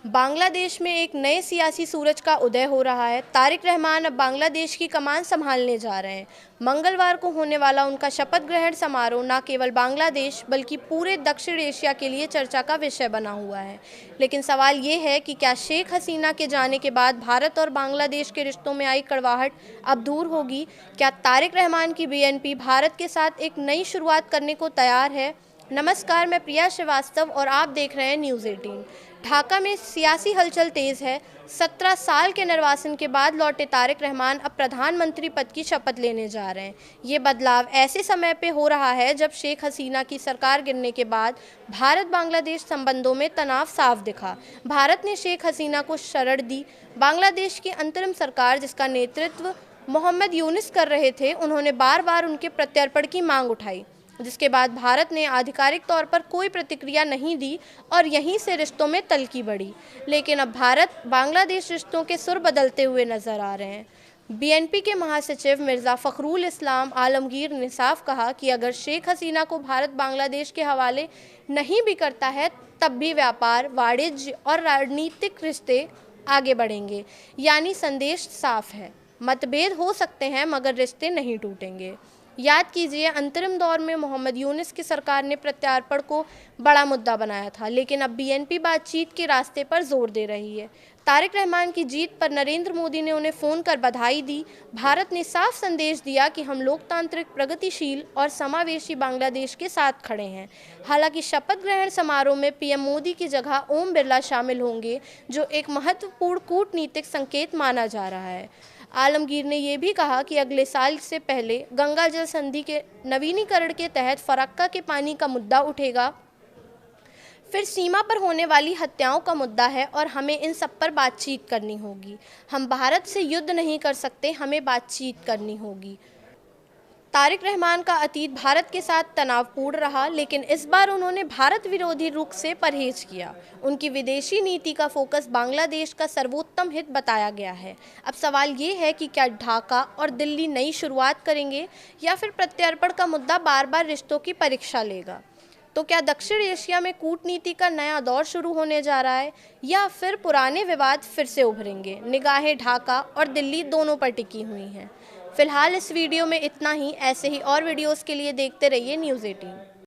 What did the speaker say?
बांग्लादेश में एक नए सियासी सूरज का उदय हो रहा है। तारिक रहमान अब बांग्लादेश की कमान संभालने जा रहे हैं। मंगलवार को होने वाला उनका शपथ ग्रहण समारोह न केवल बांग्लादेश बल्कि पूरे दक्षिण एशिया के लिए चर्चा का विषय बना हुआ है। लेकिन सवाल ये है कि क्या शेख हसीना के जाने के बाद भारत और बांग्लादेश के रिश्तों में आई कड़वाहट अब दूर होगी? क्या तारिक रहमान की बीएनपी भारत के साथ एक नई शुरुआत करने को तैयार है? नमस्कार, मैं प्रिया श्रीवास्तव और आप देख रहे हैं न्यूज़ 18। ढाका में सियासी हलचल तेज है। 17 साल के निर्वासन के बाद लौटे तारिक रहमान अब प्रधानमंत्री पद की शपथ लेने जा रहे हैं। ये बदलाव ऐसे समय पे हो रहा है जब शेख हसीना की सरकार गिरने के बाद भारत बांग्लादेश संबंधों में तनाव साफ दिखा। भारत ने शेख हसीना को शरण दी। बांग्लादेश की अंतरिम सरकार, जिसका नेतृत्व मोहम्मद यूनिस कर रहे थे, उन्होंने बार बार उनके प्रत्यर्पण की मांग उठाई, जिसके बाद भारत ने आधिकारिक तौर पर कोई प्रतिक्रिया नहीं दी और यहीं से रिश्तों में तल्खी बढ़ी। लेकिन अब भारत बांग्लादेश रिश्तों के सुर बदलते हुए नजर आ रहे हैं। बीएनपी के महासचिव मिर्ज़ा फ़खरुल इस्लाम आलमगीर ने साफ कहा कि अगर शेख हसीना को भारत बांग्लादेश के हवाले नहीं भी करता है, तब भी व्यापार, वाणिज्य और राजनीतिक रिश्ते आगे बढ़ेंगे। यानी संदेश साफ है, मतभेद हो सकते हैं मगर रिश्ते नहीं टूटेंगे। याद कीजिए, अंतरिम दौर में मोहम्मद यूनिस की सरकार ने प्रत्यार्पण को बड़ा मुद्दा बनाया था, लेकिन अब बीएनपी बातचीत के रास्ते पर जोर दे रही है। तारिक रहमान की जीत पर नरेंद्र मोदी ने उन्हें फ़ोन कर बधाई दी। भारत ने साफ संदेश दिया कि हम लोकतांत्रिक, प्रगतिशील और समावेशी बांग्लादेश के साथ खड़े हैं। हालांकि शपथ ग्रहण समारोह में पीएम मोदी की जगह ओम बिरला शामिल होंगे, जो एक महत्वपूर्ण कूटनीतिक संकेत माना जा रहा है। आलमगीर ने यह भी कहा कि अगले साल से पहले गंगा जल संधि के नवीनीकरण के तहत फरक्का के पानी का मुद्दा उठेगा। फिर सीमा पर होने वाली हत्याओं का मुद्दा है और हमें इन सब पर बातचीत करनी होगी। हम भारत से युद्ध नहीं कर सकते, हमें बातचीत करनी होगी। तारिक रहमान का अतीत भारत के साथ तनावपूर्ण रहा, लेकिन इस बार उन्होंने भारत विरोधी रुख से परहेज किया। उनकी विदेशी नीति का फोकस बांग्लादेश का सर्वोत्तम हित बताया गया है। अब सवाल ये है कि क्या ढाका और दिल्ली नई शुरुआत करेंगे या फिर प्रत्यर्पण का मुद्दा बार बार रिश्तों की परीक्षा लेगा? तो क्या दक्षिण एशिया में कूटनीति का नया दौर शुरू होने जा रहा है या फिर पुराने विवाद फिर से उभरेंगे? निगाहें ढाका और दिल्ली दोनों पर टिकी हुई हैं। फिलहाल इस वीडियो में इतना ही। ऐसे ही और वीडियोस के लिए देखते रहिए न्यूज़ 18।